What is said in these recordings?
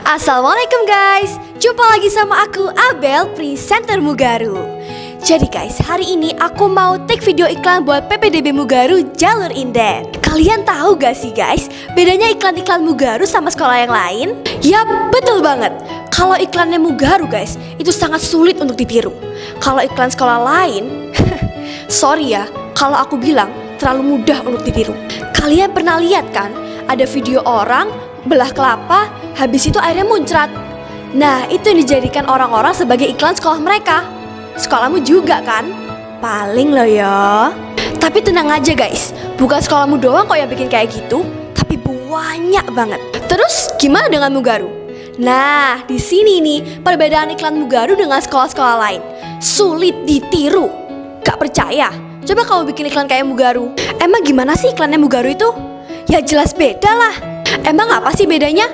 Assalamualaikum guys, jumpa lagi sama aku Abel, presenter Mugaru. Jadi guys, hari ini aku mau take video iklan buat PPDB Mugaru Jalur Inden. Kalian tahu gak sih guys, bedanya iklan-iklan Mugaru sama sekolah yang lain? Yap, betul banget. Kalau iklannya Mugaru guys, itu sangat sulit untuk ditiru. Kalau iklan sekolah lain, sorry ya, kalau aku bilang terlalu mudah untuk ditiru. Kalian pernah lihat kan, ada video orang belah kelapa, habis itu airnya muncrat. Nah, itu yang dijadikan orang-orang sebagai iklan sekolah mereka. Sekolahmu juga kan? Paling loh ya. Tapi tenang aja guys, bukan sekolahmu doang kok yang bikin kayak gitu, tapi banyak banget. Terus gimana dengan Mugaru? Nah, di sini nih perbedaan iklan Mugaru dengan sekolah-sekolah lain. Sulit ditiru. Gak percaya? Coba kamu bikin iklan kayak Mugaru. Emang gimana sih iklannya Mugaru itu? Ya jelas beda lah. Emang apa sih bedanya?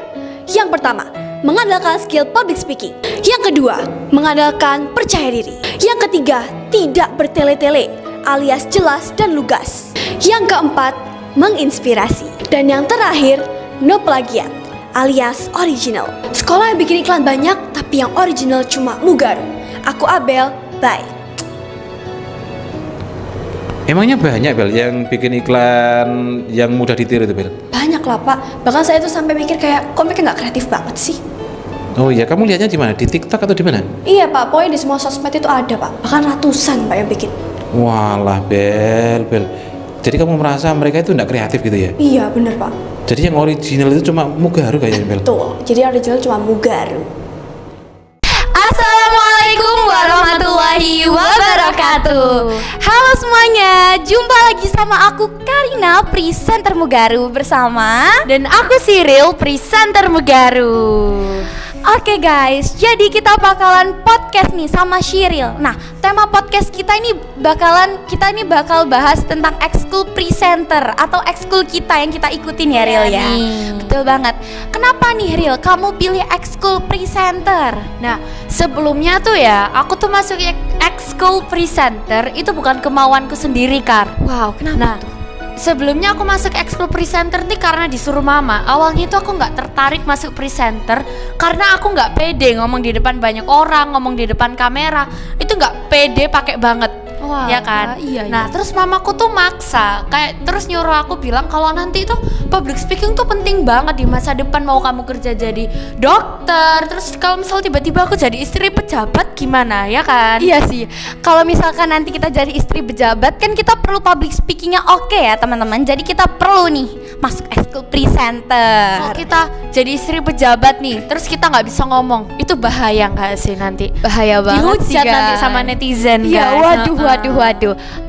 Yang pertama, mengandalkan skill public speaking. Yang kedua, mengandalkan percaya diri. Yang ketiga, tidak bertele-tele alias jelas dan lugas. Yang keempat, menginspirasi. Dan yang terakhir, no plagiat alias original. Sekolah yang bikin iklan banyak, tapi yang original cuma Mugaru. Aku Abel, bye. Emangnya banyak Bel yang bikin iklan yang mudah ditiru itu Bel? Banyak lah Pak, bahkan saya tuh sampai mikir kayak kok mereka nggak kreatif banget sih. Oh iya, kamu lihatnya di mana? Di TikTok atau di mana? Iya Pak, pokoknya di semua sosmed itu ada Pak, bahkan ratusan Pak yang bikin. Walah Bel. Jadi kamu merasa mereka itu nggak kreatif gitu ya? Iya bener Pak. Jadi yang original itu cuma Mugaru kayaknya Bel? Betul, jadi original cuma Mugaru. Assalamualaikum warahmatullahi wabarakatuh. Halo semuanya, jumpa lagi sama aku Karina, presenter Mugaru, bersama dan aku Cyril, presenter Mugaru. Oke guys, jadi kita bakalan podcast nih sama Cyril. Nah, tema podcast kita ini bakal bahas tentang ekskul presenter atau ekskul kita yang kita ikutin ya Ril ya. Betul banget. Kenapa nih Ril, kamu pilih ekskul presenter? Nah, sebelumnya tuh ya, aku tuh masuk ekskul presenter itu bukan kemauanku sendiri, Kar. Wow, kenapa nah, tuh? Sebelumnya aku masuk ekskul presenter nih karena disuruh mama. Awalnya itu aku nggak tertarik masuk presenter karena aku nggak pede ngomong di depan banyak orang, ngomong di depan kamera. Itu nggak pede pakai banget. Wow, ya kan? Iya. Nah, terus mamaku tuh maksa, kayak terus nyuruh aku bilang kalau nanti itu public speaking tuh penting banget di masa depan, mau kamu kerja jadi dokter, terus kalau misal tiba-tiba aku jadi istri pejabat gimana, ya kan? Iya sih. Kalau misalkan nanti kita jadi istri pejabat kan kita perlu public speakingnya oke ya teman-teman. Jadi kita perlu nih masuk ekskul presenter. Kalau kita jadi istri pejabat nih, terus kita nggak bisa ngomong, itu bahaya nggak sih nanti? Bahaya banget sih Dihujat nanti sama netizen. Iya, guys. Waduh.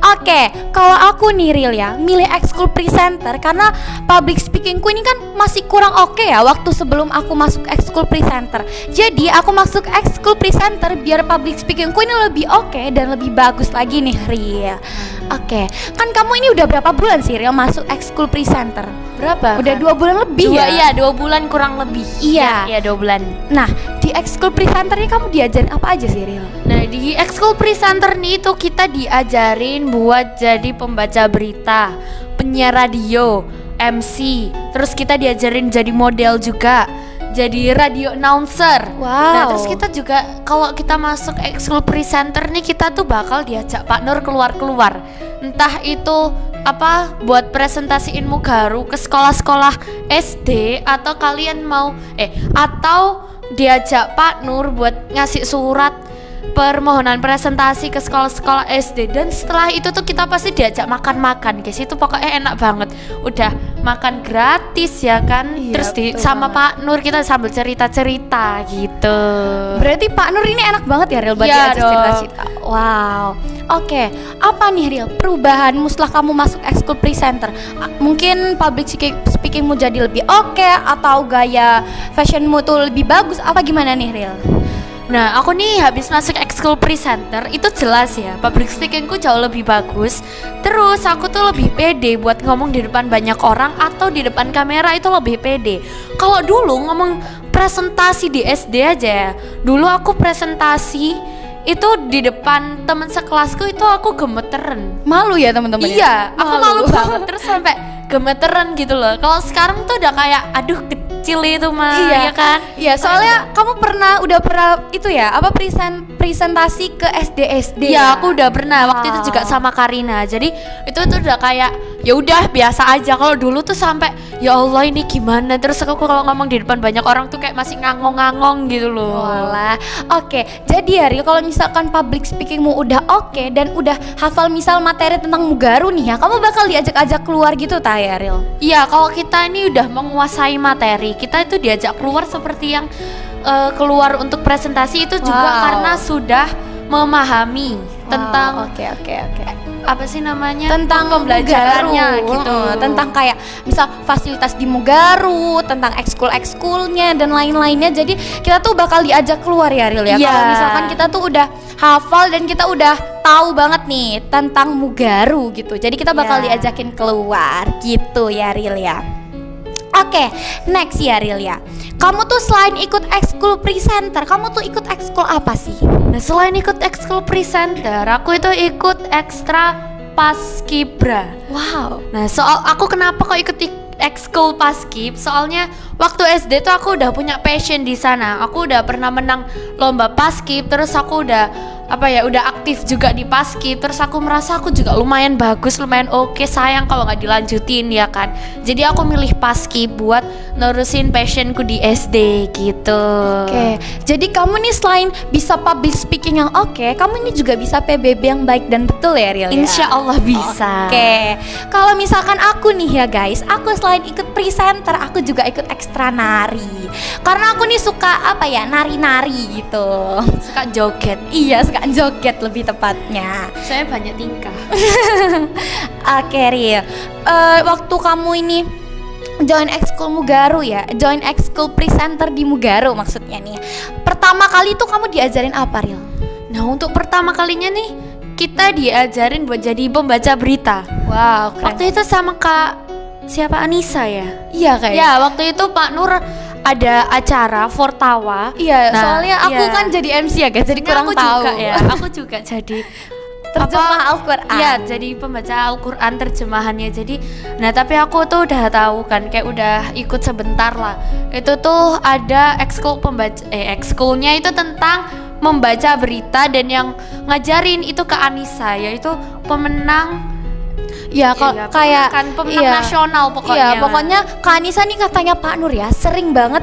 Oke, kalau aku nih Ril ya, milih ekskul presenter karena public speakingku ini kan masih kurang oke ya waktu sebelum aku masuk ekskul presenter. Jadi aku masuk ekskul presenter biar public speakingku ini lebih oke dan lebih bagus lagi nih Ril. Oke, kan kamu ini udah berapa bulan sih Ril masuk ekskul presenter? Berapa? Udah 2 bulan lebih ya? Iya, 2 bulan kurang lebih. Iya. Iya, 2 bulan. Nah, di ekskul presenter ini kamu diajarin apa aja sih Ril? Nah, di ekskul presenter nih itu kita diajarin buat jadi pembaca berita, penyiar radio, MC. Terus kita diajarin jadi model juga, jadi radio announcer. Wow. Nah, terus kita juga kalau kita masuk ekskul presenter nih kita tuh bakal diajak Pak Nur keluar-keluar. Entah itu apa buat presentasiin Mugaru ke sekolah-sekolah SD atau kalian mau atau diajak Pak Nur buat ngasih surat permohonan presentasi ke sekolah-sekolah SD. Dan setelah itu tuh kita pasti diajak makan-makan guys. Itu pokoknya enak banget. Udah makan gratis ya kan. Iya, terus sama Pak Nur kita sambil cerita-cerita gitu. Berarti Pak Nur ini enak banget ya Ril buat Iya diajak cerita-cerita. Wow. Oke, apa nih Ril perubahanmu setelah kamu masuk ekskul presenter? Mungkin public speakingmu jadi lebih oke, atau gaya fashionmu tuh lebih bagus, apa gimana nih Ril? Nah, aku nih habis masuk ekskul presenter itu jelas ya, public speakingku jauh lebih bagus. Terus aku tuh lebih pede buat ngomong di depan banyak orang atau di depan kamera, itu lebih pede. Kalau dulu ngomong presentasi di SD aja ya, dulu aku presentasi itu di depan teman sekelasku itu aku gemeteran. Malu ya teman-teman? Iya, aku malu banget, terus sampai gemeteran gitu loh. Kalau sekarang tuh udah kayak aduh kecil itu mah, Iya ya kan? Iya, soalnya kamu udah pernah itu ya, apa presentasi ke SD Iya, aku udah pernah waktu itu juga sama Karina. Jadi itu tuh udah kayak ya udah biasa aja. Kalau dulu tuh sampai ya Allah ini gimana? Terus aku kalau ngomong di depan banyak orang tuh kayak masih ngangong-ngangong gitu loh. Walah. Oke, jadi Ariel kalau misalkan public speakingmu udah oke dan udah hafal misal materi tentang Mugaru nih ya, kamu bakal diajak-ajak keluar gitu tak ya Ariel? Iya, kalau kita ini udah menguasai materi, kita itu diajak keluar seperti yang keluar untuk presentasi itu juga Wow. karena sudah memahami tentang oke. apa sih namanya? Tentang pembelajarannya Mugaru, gitu. tentang kayak misal fasilitas di Mugaru, tentang ekskul-ekskulnya dan lain-lainnya. Jadi kita tuh bakal diajak keluar ya Ariel ya. Iya. Kalau misalkan kita tuh udah hafal dan kita udah tahu banget nih tentang Mugaru gitu. Jadi kita bakal Iya. diajakin keluar gitu ya Ariel ya. Oke, next ya Ariel ya. Kamu tuh selain ikut ekskul presenter, kamu tuh ikut ekskul apa sih? Nah, selain ikut ekskul presenter, aku itu ikut ekstra paskibra. Wow. Nah, soal aku kenapa kok ikut ekskul paskib? Soalnya waktu SD tuh aku udah punya passion di sana. Aku udah pernah menang lomba paskib, terus aku udah udah aktif juga di paskib. Terus aku merasa aku juga lumayan bagus, lumayan oke. Sayang kalau nggak dilanjutin ya kan. Jadi aku milih paskib buat nerusin passionku di SD gitu. Oke, jadi kamu nih selain bisa public speaking yang oke, kamu ini juga bisa PBB yang baik dan betul ya Ariel ya? Insya Allah bisa. Oke, kalau misalkan aku nih ya guys, aku selain ikut presenter, aku juga ikut ekstra nari. Karena aku nih suka nari-nari gitu. Suka joget. Iya, suka joget lebih tepatnya. Saya banyak tingkah. Oke Riel, waktu kamu ini join ekskul Mugaru ya, join ekskul presenter di Mugaru maksudnya nih. Pertama kali itu kamu diajarin apa Riel? Nah, untuk pertama kalinya nih kita diajarin buat jadi pembaca berita. Wow, keren. Waktu itu sama Kak siapa, Anissa ya? Iya kayaknya. Ya, waktu itu Pak Nur ada acara Fortawa. Iya, Nah, soalnya aku iya. kan jadi MC ya guys, jadi Ini kurang aku tahu. juga ya. Aku juga jadi Terjemah Al-Quran. Iya, jadi pembaca Al-Quran terjemahannya. Jadi, nah tapi aku tuh udah tahu kan, kayak udah ikut sebentar lah. Itu tuh ada ekskul ekskulnya itu tentang membaca berita, dan yang ngajarin itu ke Anissa, yaitu pemenang. Ya, Iya, kayak kan pemenang nasional pokoknya. Iya, pokoknya Kak Anissa nih katanya Pak Nur ya sering banget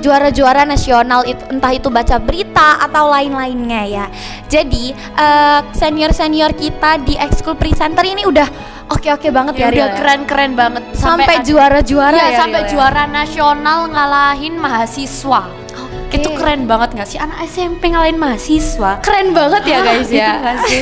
juara-juara nasional itu, entah itu baca berita atau lain-lainnya ya. Jadi senior-senior kita di ekskul presenter ini udah oke banget ya, Ya, udah Riel, ya? keren-keren banget Sampai ada- juara-juara Iya, ya, sampai Riel, ya? juara nasional ngalahin mahasiswa. Itu keren banget gak sih, anak SMP ngalahin mahasiswa? Keren banget ya guys Gitu ya. nggak sih?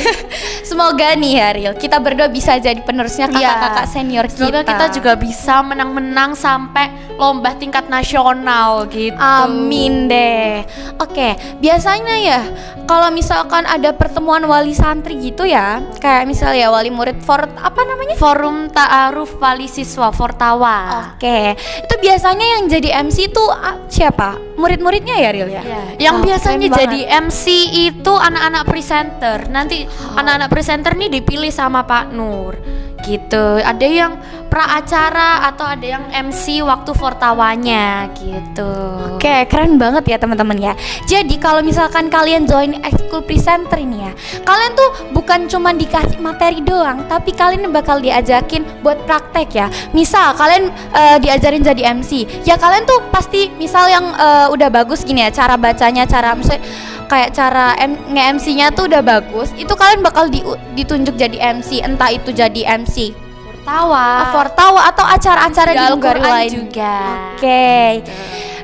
Semoga nih ya Riel, kita berdua bisa jadi penerusnya kakak-kakak senior Semoga kita. kita juga bisa menang-menang sampai lomba tingkat nasional gitu. Amin deh. Oke, biasanya ya kalau misalkan ada pertemuan wali santri gitu ya, kayak misalnya wali murid apa namanya? Forum Ta'aruf Wali Siswa Fortawa. Oke, itu biasanya yang jadi MC tuh siapa? Murid-muridnya ya Ril ya? Yang Wah, biasanya keren jadi MC itu anak-anak presenter. Nanti anak-anak presenter nih dipilih sama Pak Nur gitu. Ada yang pra acara atau ada yang MC waktu Fortawanya gitu. Oke, keren banget ya teman-teman ya. Jadi kalau misalkan kalian join ekskul presenter ini ya, kalian tuh bukan cuma dikasih materi doang, tapi kalian bakal diajakin buat praktek ya. Misal kalian diajarin jadi MC, ya kalian tuh pasti misal yang udah bagus gini ya, cara bacanya, cara misalnya kayak cara nge-MC-nya tuh udah bagus, itu kalian bakal ditunjuk jadi MC, entah itu jadi MC Fortawa atau acara-acara di Mugaru lain juga. Oke.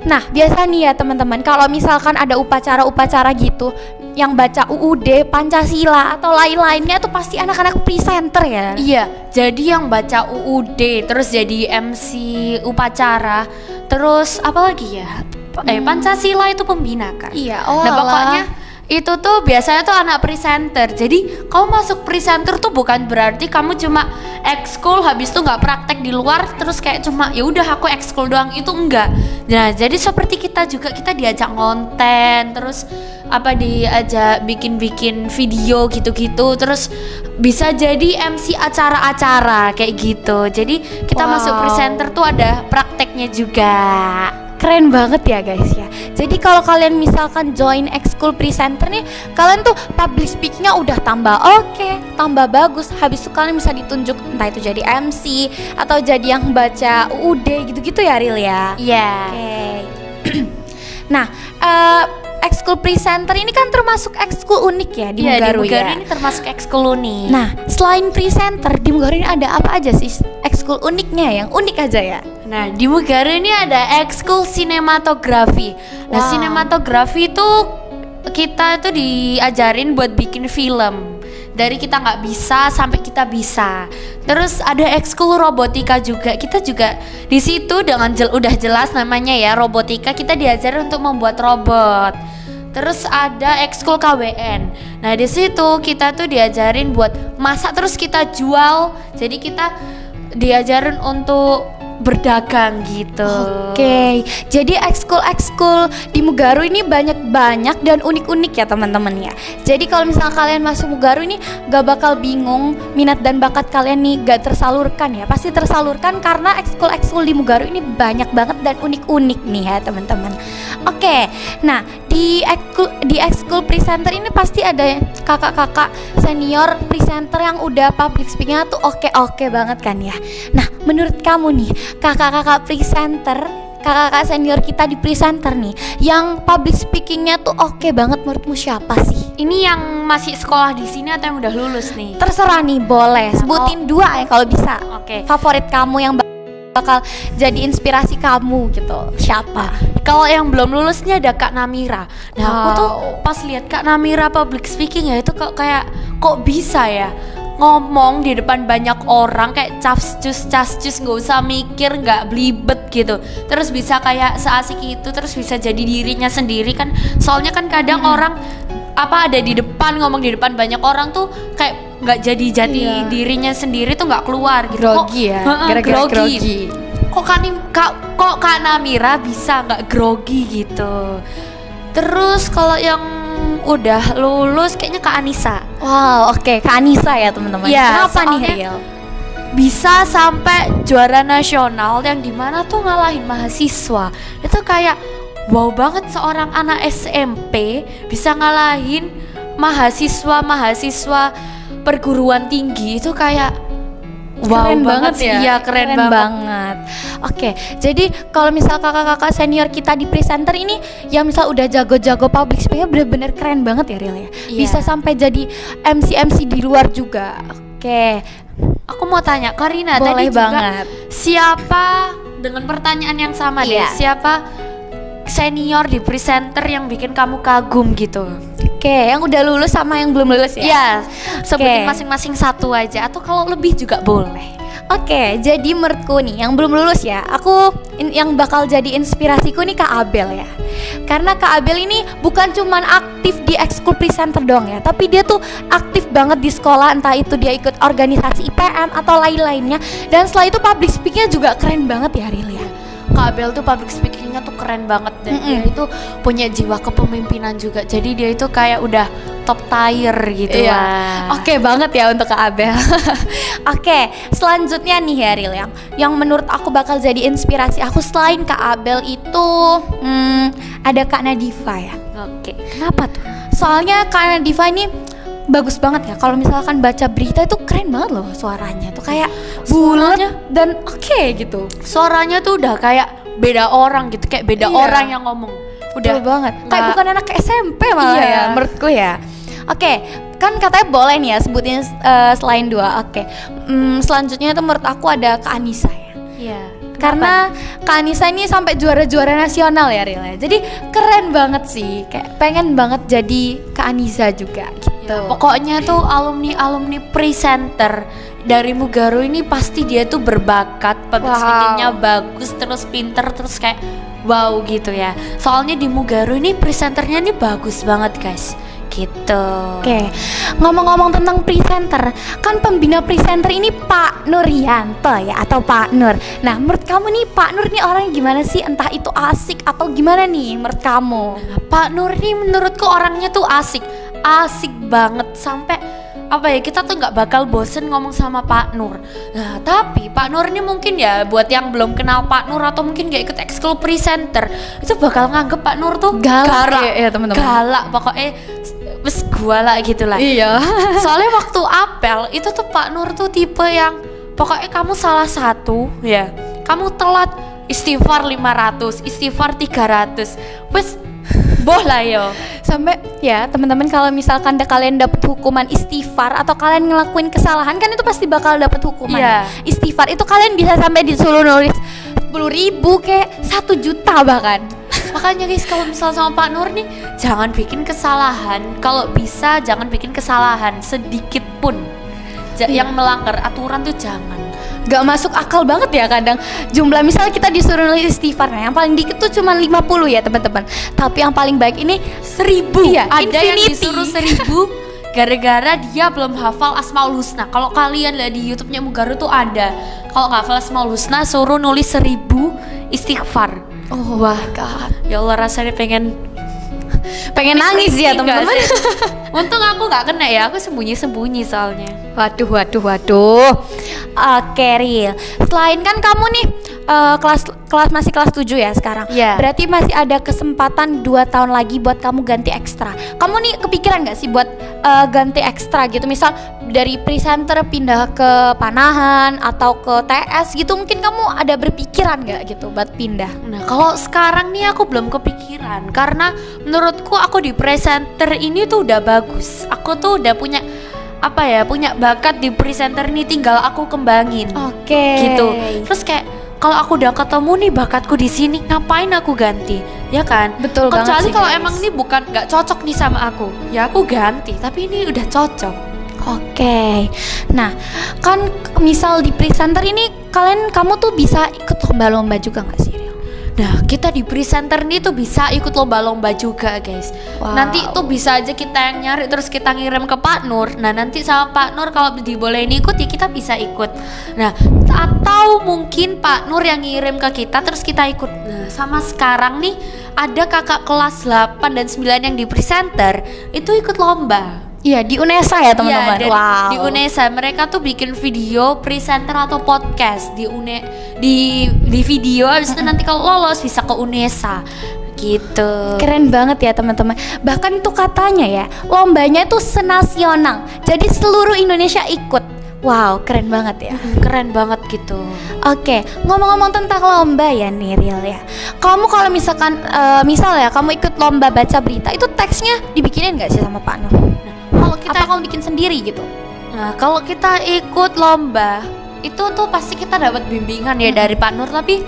Nah, biasa nih ya teman-teman, kalau misalkan ada upacara-upacara gitu yang baca UUD, Pancasila atau lain-lainnya tuh pasti anak-anak presenter ya. Iya, jadi yang baca UUD terus jadi MC upacara, terus apa lagi ya? Pancasila itu pembina kan. Iya, Nah, pokoknya itu tuh biasanya tuh anak presenter. Jadi kamu masuk presenter tuh bukan berarti kamu cuma ekskul habis itu nggak praktek di luar terus kayak cuma ya udah aku ekskul doang, itu enggak. Nah jadi seperti kita juga, kita diajak ngonten, terus apa diajak bikin video gitu-gitu, terus bisa jadi MC acara-acara kayak gitu. Jadi kita masuk presenter tuh ada prakteknya juga. Keren banget ya guys ya. Jadi kalau kalian misalkan join ekskul presenter nih, kalian tuh public speakingnya udah tambah oke, tambah bagus. Habis itu kalian bisa ditunjuk entah itu jadi MC atau jadi yang baca UUD gitu-gitu ya Ril ya. Iya. Oke. Nah, ekskul presenter ini kan termasuk ekskul unik ya di Mugaru di Mugaru ya. ini termasuk ekskul unik. Nah, selain presenter di Mugaru ini ada apa aja sih ekskul uniknya, yang unik aja ya? Nah, di Mugaru ini ada ekskul sinematografi. Nah, Wow. sinematografi itu kita tuh diajarin buat bikin film. Dari kita nggak bisa sampai kita bisa. Terus ada ekskul robotika juga. Kita juga di situ dengan udah jelas namanya ya, robotika, kita diajarin untuk membuat robot. Terus ada ekskul KWN. Nah, di situ kita tuh diajarin buat masak terus kita jual. Jadi kita diajarin untuk berdagang gitu. Oke, jadi ekskul-ekskul di Mugaru ini banyak-banyak dan unik-unik ya teman-teman ya. Jadi kalau misalnya kalian masuk Mugaru ini gak bakal bingung, minat dan bakat kalian nih gak tersalurkan ya. Pasti tersalurkan karena ekskul-ekskul di Mugaru ini banyak banget dan unik-unik nih ya teman-teman. Oke, nah di ekskul presenter ini pasti ada kakak-kakak senior presenter yang udah public speakingnya tuh oke banget kan ya. Nah, menurut kamu nih kakak-kakak presenter, kakak-kakak senior kita di presenter nih yang public speakingnya tuh oke banget, menurutmu siapa sih? Ini yang masih sekolah di sini atau yang udah lulus nih? Terserah nih, boleh sebutin dua ya kalau bisa. Oke. Favorit kamu yang bakal jadi inspirasi kamu gitu, siapa? Kalau yang belum lulusnya ada Kak Namira. Nah, aku tuh Wow. pas lihat Kak Namira public speaking ya itu kayak kok bisa ya ngomong di depan banyak orang kayak cas-cus nggak usah mikir, nggak belibet gitu, terus bisa kayak seasik itu, terus bisa jadi dirinya sendiri kan. Soalnya kan kadang orang apa ada di depan ngomong di depan banyak orang tuh kayak nggak jadi Iya. dirinya sendiri tuh nggak keluar gitu. Grogi ya, Heeh, gara-gara grogi. Kok Kak Namira bisa nggak grogi gitu. Terus kalau yang udah lulus kayaknya Kak Anissa. Wow, oke, Kak Anissa ya teman-teman. Iya, Kenapa nih soalnya Riel? Bisa sampai juara nasional yang dimana tuh ngalahin mahasiswa. Itu kayak wow banget, seorang anak SMP bisa ngalahin mahasiswa perguruan tinggi. Itu kayak wow Keren banget sih. ya. Iya, keren banget. Oke, jadi kalau misal kakak-kakak senior kita di presenter ini yang misal udah jago-jago public speaking bener-bener keren banget ya Riel ya. Iya. Bisa sampai jadi MC di luar juga. Oke, Aku mau tanya Karina boleh tadi juga banget. siapa, dengan pertanyaan yang sama deh, Iya. siapa senior di presenter yang bikin kamu kagum gitu? Oke, yang udah lulus sama yang belum lulus ya. Iya, sebutin Oke. masing-masing satu aja atau kalau lebih juga boleh. Oke, jadi menurutku nih yang belum lulus ya, yang bakal jadi inspirasiku nih Kak Abel ya. Karena Kak Abel ini bukan cuman aktif di ekskul presenter doang ya, tapi dia tuh aktif banget di sekolah, entah itu dia ikut organisasi IPM atau lain-lainnya. Dan setelah itu public speakingnya juga keren banget ya Ril ya. Kak Abel tuh public speakingnya tuh keren banget dan dia itu punya jiwa kepemimpinan juga. Jadi dia itu kayak udah top tier gitu Iya. lah. Oke banget ya untuk Kak Abel. Oke, selanjutnya nih ya Ril, yang menurut aku bakal jadi inspirasi aku selain Kak Abel itu ada Kak Nadifa ya. Oke, kenapa tuh? Soalnya Kak Nadifa ini bagus banget ya. Kalau misalkan baca berita itu keren banget loh suaranya. Tuh kayak bulat dan oke gitu. Suaranya tuh udah kayak beda orang gitu, kayak beda Iya. orang yang ngomong. Udah Betul banget. Kayak nggak- bukan anak SMP malah Iya. ya menurutku ya. Oke, kan katanya boleh nih ya sebutin selain dua. Oke. Selanjutnya itu menurut aku ada Kak Anissa ya. Iya. Karena Kak Anissa ini sampai juara-juara nasional ya Ril ya. Jadi keren banget sih. Kayak pengen banget jadi Kak Anissa juga gitu. Ya, pokoknya tuh alumni presenter dari Mugaru ini pasti dia tuh berbakat, public Wow. speakingnya bagus, terus pinter, terus kayak wow gitu ya. Soalnya di Mugaru ini presenternya ini bagus banget guys. gitu. Oke, ngomong-ngomong tentang presenter, kan pembina presenter ini Pak Nuryanto ya, atau Pak Nur. Nah, menurut kamu nih Pak Nur nih orangnya gimana sih? Entah itu asik atau gimana nih menurut kamu? Pak Nur nih menurutku orangnya tuh asik banget sampai apa ya, kita tuh nggak bakal bosen ngomong sama Pak Nur. Nah tapi Pak Nur ini mungkin ya buat yang belum kenal Pak Nur atau mungkin gak ikut ekskul presenter itu bakal nganggep Pak Nur tuh Galak ya, teman-teman. galak pokoknya wes gua lah gitu lah. Iya. Soalnya waktu apel itu tuh Pak Nur tuh tipe yang pokoknya kamu salah satu ya, kamu telat istighfar 500, istighfar 300, wes boh lah yo. Sampai ya teman-teman, kalau misalkan kalian dapat hukuman istighfar atau kalian ngelakuin kesalahan kan itu pasti bakal dapat hukuman. Iya. Istighfar itu kalian bisa sampai disuruh nulis 10.000 kayak 1 juta bahkan. Makanya guys, kalau misal sama Pak Nur nih jangan bikin kesalahan. Kalau bisa jangan bikin kesalahan sedikit pun. Yang melanggar aturan tuh jangan. Gak masuk akal banget ya kadang jumlah, misalnya kita disuruh nulis istighfar, nah yang paling dikit tuh cuma 50 ya teman-teman, tapi yang paling baik ini 1000. Iya, ada yang infinity. disuruh 1000 gara-gara dia belum hafal Asmaul Husna. Kalau kalian lihat di YouTube-nya Mugaru tuh ada, kalau nggak hafal Asmaul Husna suruh nulis 1000 istighfar. Oh wah God, Ya Allah, rasanya pengen nangis ya teman-teman. Untung aku nggak kena ya, aku sembunyi-sembunyi soalnya. Waduh. Oke, Ril. Selain kan kamu nih masih kelas 7 ya sekarang. Iya. Berarti masih ada kesempatan 2 tahun lagi buat kamu ganti ekstra. Kamu nih kepikiran gak sih buat ganti ekstra gitu? Misal dari presenter pindah ke Panahan atau ke TS gitu, mungkin kamu ada berpikiran gak gitu buat pindah? Nah, kalau sekarang nih aku belum kepikiran karena menurutku aku di presenter ini tuh udah bagus. Aku tuh udah punya punya bakat di presenter nih, tinggal aku kembangin. Oke. Gitu. Terus kayak kalau aku udah ketemu nih bakatku di sini, ngapain aku ganti? Ya kan? Betul banget Kecuali sih, kalau guys. emang ini bukan nggak cocok nih sama aku, ya aku ganti. Tapi ini udah cocok. Oke. Nah, kan misal di presenter ini kamu tuh bisa ikut lomba-lomba juga nggak sih, Ril? Nah, kita di presenter nih tuh bisa ikut lomba-lomba juga, guys. Wow. Nanti tuh bisa aja kita yang nyari terus kita ngirim ke Pak Nur. Nah, nanti sama Pak Nur kalau dibolehin ikut ya kita bisa ikut. Nah, atau mungkin Pak Nur yang ngirim ke kita terus kita ikut. Nah, sama sekarang nih ada kakak kelas 8 dan 9 yang di presenter itu ikut lomba. Iya, di UNESA ya teman-teman. Iya, Wow. di UNESA mereka tuh bikin video presenter atau podcast di video, habis itu nanti kalau lolos bisa ke UNESA gitu. Keren banget ya teman-teman. Bahkan itu katanya ya, lombanya itu senasional. Jadi seluruh Indonesia ikut. Wow, keren banget ya. Keren banget gitu. Oke, ngomong-ngomong tentang lomba ya nih, Ril ya. Kamu kalau misalkan misal ya kamu ikut lomba baca berita, itu teksnya dibikinin nggak sih sama Pak Nur? Kalau kita Atau kamu bikin sendiri gitu? Nah, kalau kita ikut lomba itu tuh pasti kita dapat bimbingan ya dari Pak Nur, tapi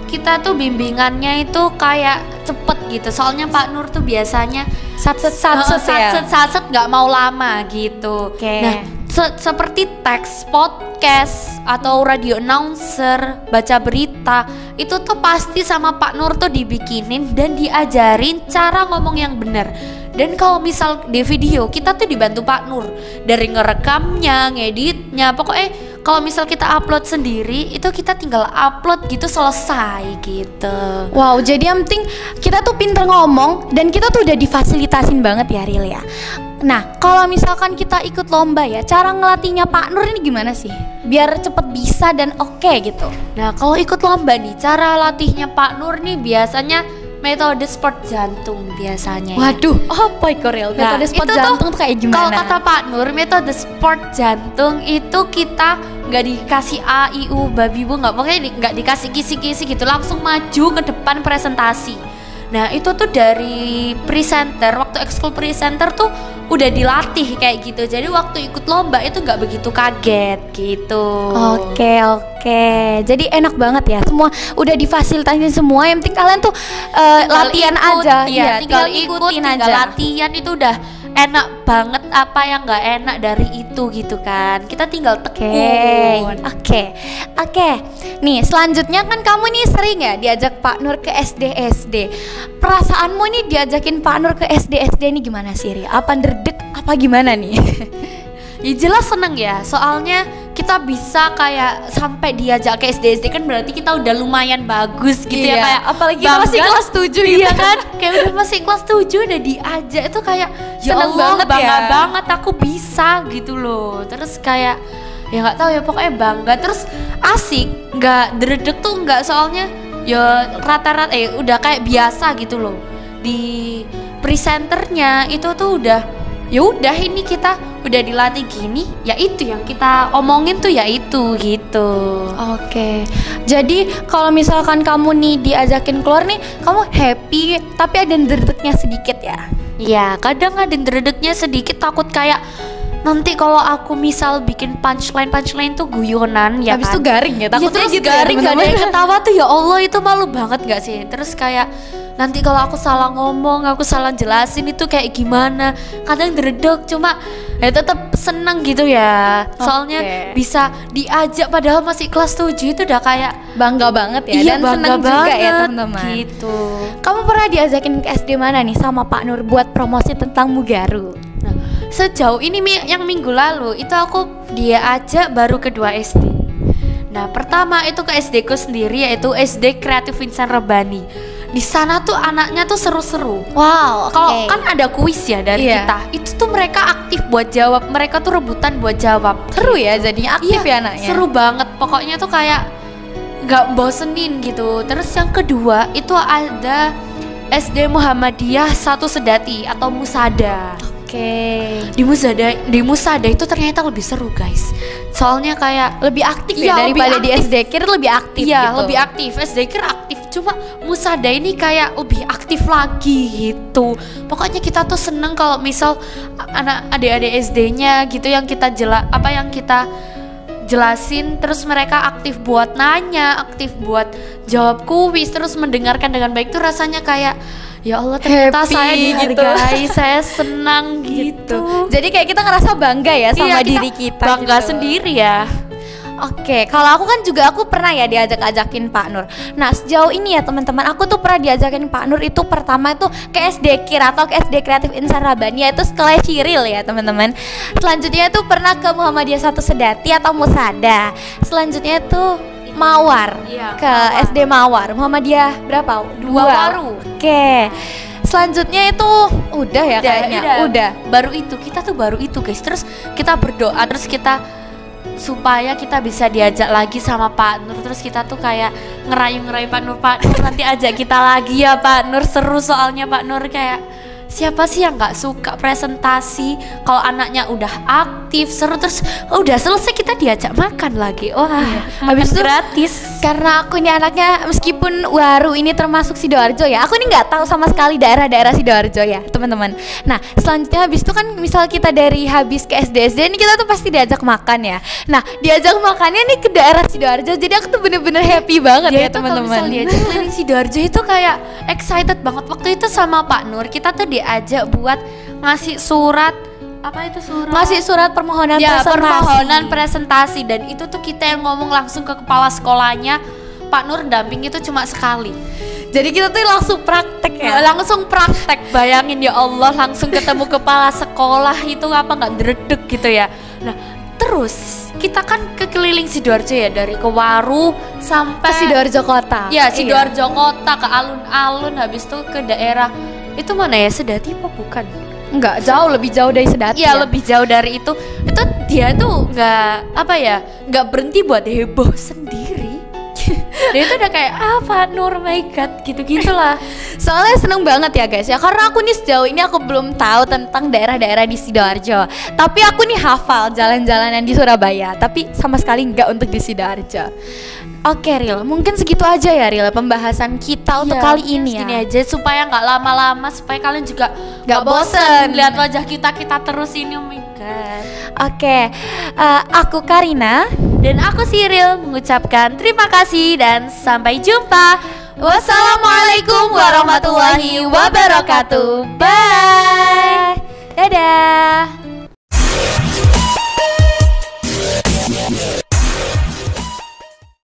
kita tuh bimbingannya itu kayak cepet gitu. Soalnya Pak Nur tuh biasanya satset nggak mau lama gitu. Oke. Nah, seperti teks podcast atau radio announcer, baca berita itu tuh pasti sama Pak Nur tuh dibikinin dan diajarin cara ngomong yang benar. Dan kalau misal di video kita tuh dibantu Pak Nur dari ngerekamnya, ngeditnya, pokoknya kalau misal kita upload sendiri itu kita tinggal upload gitu selesai gitu. Wow, jadi yang penting kita tuh pinter ngomong dan kita tuh udah difasilitasin banget ya, Ril ya. Nah, kalau misalkan kita ikut lomba ya, cara ngelatihnya Pak Nur ini gimana sih? Biar cepet bisa dan oke gitu. Nah, kalau ikut lomba nih, cara latihnya Pak Nur nih biasanya metode sport jantung biasanya. Waduh, apa itu, Ril? Metode sport itu jantung tuh kayak gimana? Kalau kata Pak Nur, metode sport jantung itu kita nggak dikasih A, I, U, babi, bu, nggak dikasih kisi-kisi gitu, langsung maju ke depan presentasi. Nah, itu tuh dari presenter, waktu ekskul presenter tuh udah dilatih kayak gitu. Jadi waktu ikut lomba itu nggak begitu kaget gitu. Oke. Jadi enak banget ya. Semua udah difasilitasin semua. Yang penting kalian tuh latihan Ikut, aja. iya, tinggal ikutin ikutin aja. Tinggal latihan itu udah enak banget apa yang nggak enak dari itu gitu kan. Kita tinggal tekun. Oke. Nih selanjutnya kan kamu nih sering ya diajak Pak Nur ke SD. Perasaanmu nih diajakin Pak Nur ke SD ini gimana sih, Ri? Apa ndredeg apa gimana nih? Ya jelas seneng ya, soalnya kita bisa kayak sampai diajak ke SD kan berarti kita udah lumayan bagus gitu ya, kayak apalagi kita masih kelas 7 gitu iya kan, kayak udah masih kelas 7 udah diajak itu kayak ya seneng Allah, banget bangga ya. banget aku bisa gitu loh. Terus kayak ya nggak tahu ya, pokoknya bangga, terus asik, nggak dredeg tuh nggak, soalnya ya rata-rata udah kayak biasa gitu loh. Di presenternya itu tuh udah ya udah, ini kita udah dilatih gini, ya itu yang kita omongin tuh ya itu gitu. Oke. Jadi kalau misalkan kamu nih diajakin keluar nih, kamu happy tapi ada ndredegnya sedikit ya? Iya, kadang ada dredegnya sedikit, takut kayak nanti kalau aku misal bikin punchline tuh guyonan ya Habis kan, itu garing ya, takutnya terus gitu garing, ya, gak ada teman-teman. yang ketawa tuh, ya Allah itu malu banget gak sih. Terus kayak nanti kalau aku salah ngomong, aku salah jelasin itu kayak gimana, kadang dredeg, cuma ya tetap seneng gitu ya. Soalnya Oke. bisa diajak padahal masih kelas 7 itu udah kayak Bangga banget ya, iya, dan bangga seneng juga banget ya teman-teman. gitu. Kamu pernah diajakin ke SD mana nih sama Pak Nur buat promosi tentang Mugaru? Nah, sejauh ini yang minggu lalu itu aku dia ajak baru kedua SD. Nah, pertama itu ke SD ku sendiri, yaitu SD Kreatif Vincent Rebani. Di sana tuh anaknya tuh seru-seru. Wow, Kalau kan ada kuis ya dari Iya. kita, itu tuh mereka aktif buat jawab, mereka tuh rebutan buat jawab. seru ya, jadinya aktif Iya, ya anaknya. seru banget, pokoknya tuh kayak nggak bosenin gitu. Terus yang kedua itu ada SD Muhammadiyah Satu Sedati atau Musada. Oke. Di Musada itu ternyata lebih seru guys, soalnya kayak Lebih aktif Iya, ya daripada lebih di aktif. SD kir lebih aktif iya gitu. lebih aktif. SD kira aktif, cuma Musada ini kayak lebih aktif lagi gitu. Pokoknya kita tuh seneng kalau misal anak adik-adik SD-nya gitu yang kita jelasin, terus mereka aktif buat nanya, aktif buat jawab kuis, terus mendengarkan dengan baik tuh rasanya kayak ya Allah, ternyata Happy saya gitu. dihargai, saya senang gitu. Jadi kayak kita ngerasa bangga ya sama Iya, kita diri kita bangga gitu. sendiri ya. Oke, kalau aku kan juga aku pernah ya diajak-ajakin Pak Nur. Nah sejauh ini ya teman-teman, aku tuh pernah diajakin Pak Nur itu pertama itu ke SD KIR atau ke SD Kreatif Insan Rabani, yaitu sekolah Ciril ya teman-teman. Selanjutnya itu pernah ke Muhammadiyah Satu Sedati atau Musada. Selanjutnya itu Mawar, Iya, ke Mawar. SD Mawar. Muhammadiyah berapa? Dua Waru. Oke. Selanjutnya itu udah ya kayaknya. Udah. Baru itu, kita tuh baru itu guys. Terus kita berdoa, terus kita supaya kita bisa diajak lagi sama Pak Nur. Terus kita tuh kayak ngerayu-ngerayu Pak Nur nanti ajak kita lagi ya Pak Nur, seru soalnya Pak Nur. Kayak siapa sih yang nggak suka presentasi kalau anaknya udah aktif, seru, terus udah selesai kita diajak makan lagi. Wah, Habis itu gratis. karena aku ini anaknya meskipun Waru ini termasuk Sidoarjo ya, aku ini nggak tahu sama sekali daerah-daerah Sidoarjo ya teman-teman. Nah selanjutnya habis itu kan misal kita dari habis ke SD ini kita tuh pasti diajak makan ya. Nah diajak makannya nih ke daerah Sidoarjo, jadi aku tuh bener-bener happy banget ya Itu kalau teman-teman. misal diajak keliling Sidoarjo itu kayak excited banget. Waktu itu sama Pak Nur kita tuh diajak buat ngasih surat, apa itu surat? Ngasih surat permohonan Ya, presentasi. permohonan presentasi, dan itu tuh kita yang ngomong langsung ke kepala sekolahnya. Pak Nur damping itu cuma sekali. Jadi kita tuh langsung praktek ya. Langsung praktek, bayangin ya Allah, langsung ketemu kepala sekolah itu apa nggak dredeg gitu ya. Nah terus kita kan kekeliling Sidoarjo ya, dari ke Waru sampai Ke Sidoarjo kota. ya Sidoarjo kota, ke alun-alun, habis itu ke daerah itu mana ya, Sedati apa bukan? Enggak, jauh lebih jauh dari Sedati. Iya lebih jauh dari itu dia tuh nggak apa ya, nggak berhenti buat heboh sendiri. Dia itu udah kayak apa Nur, my god, gitu-gitulah. Soalnya seneng banget ya guys ya, karena aku nih sejauh ini aku belum tahu tentang daerah-daerah di Sidoarjo. Tapi aku nih hafal jalan-jalanan di Surabaya, tapi sama sekali nggak untuk di Sidoarjo. Oke Ril, mungkin segitu aja ya Ril pembahasan kita untuk Iya, kali ini segini ya. aja supaya nggak lama-lama, supaya kalian juga Nggak bosen. lihat wajah kita terus ini. Oh my god. Oke, aku Karina. Dan aku Cyril mengucapkan terima kasih dan sampai jumpa. Wassalamualaikum warahmatullahi wabarakatuh. Bye. Dadah.